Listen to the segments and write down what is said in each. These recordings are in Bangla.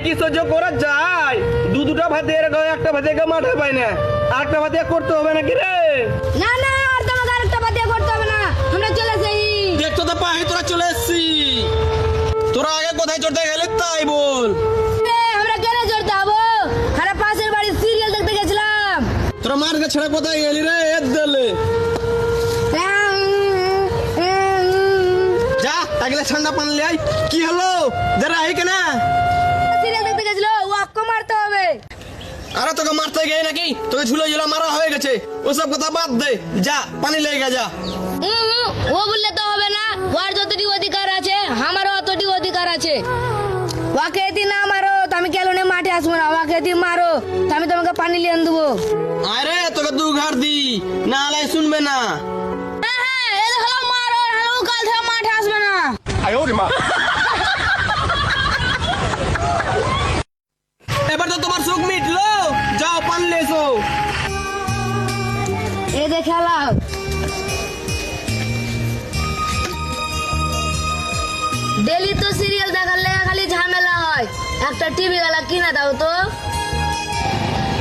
কি সহ্য করা যায়? দুটা ভাতের গায়ে একটা ভাতের গায়ে মাঠে পাই না, আরেকটা ভাতে করতে হবে নাকি রে? না না, আর তোমাকে আরেকটা ভাতে করতে হবে না, আমরা চলে যাই। দেখতো তো পাহি তোরা চলে এসছি। তোরা আগে কোথায় চড়তে গেলে তাই বল। আমরা কেন চড়তে হবো? আমরা পাশের বাড়ির সিরিয়াল দেখতে গেছিলাম। তোরা মার্কে ছেড়ে কোথায় গেলি রে? এর দিলে যা তাগলে ঠান্ডা পানি লে আই। কি হলো যারা আই কেনা? সিরিয়াল দেখতে গেছিল, ওয়াক্কো মারতে হবে। আরে তোকে মারতে গিয়ে নাকি তোকে ঝুলে ঝুলে মারা হয়ে গেছে, ওসব কথা বাদ দে, যা পানি লেগে যা। ও বললে তো হবে না, ওর যতটি অধিকার আছে আমারও অতটি অধিকার আছে। ওকে যদি না মারো তো আমি কেলনে মাঠে আসবো না, ওকে যদি মারো তো আমি তোমাকে পানি লিয়ে দেবো। আরে তোকে দু ঘর দি না লাই শুনবে না। হ্যাঁ, এই হলো মারো, হলো কাল থেকে মাঠে আসবে না। এবার তো তোমার সুখ মিটলো, যাও পানি লেসো। এই যে খেলাও, ডেলি তো সিরিয়াল দেখার লেগে খালি ঝামেলা হয়, একটা টিভি গালা কিনে দাও তো।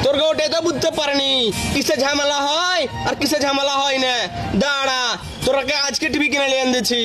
তোর গোটে তো বুঝতে পারেনি কিসে ঝামেলা হয় আর কিসে ঝামেলা হয় না। দাঁড়া তোরাকে আজকে টিভি কিনে নিয়ে দিচ্ছি।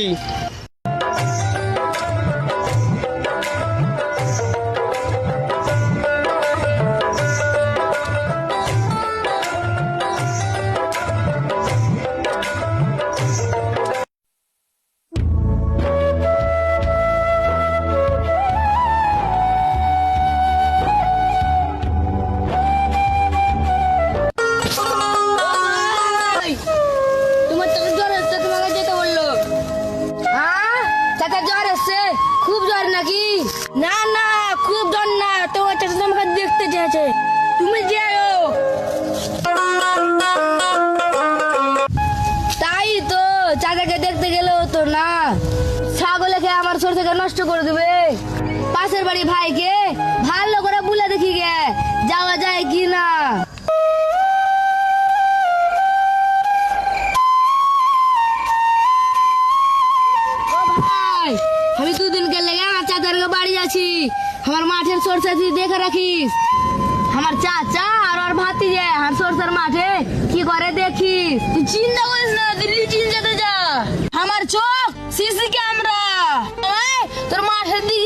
তোমার চাচা জ্বর হচ্ছে, তোমাকে যেতে বললো। হ্যাঁ, চাচা জ্বর হচ্ছে, খুব জ্বর নাকি? না না, খুব জ্বর না, তোমার চাচা তোমাকে দেখতে চেয়েছে, তুমি যেও। তাই তো, চাচাকে দেখতে গেলেও তো না, ছাগলে খেয়ে আমার সরষেকে নষ্ট করে দেবে। পাশের বাড়ি ভাইকে ভালো করে বুলে দেখি গে যাওয়া যায় কি না। আমি দুদিনকে লেগে আমার চাচার বাড়ি আছি, আমার মাঠের সরষে তুই দেখে রাখিস। আমার চাচা আর ওর ভাতিজা আর সরষের মাঠে কি করে দেখিস। তুই চিন্তা করিস না, দিল্লি চিন্তাতে যা। আমার চোখ সিসি ক্যামেরা, তোর মাঠের দিকে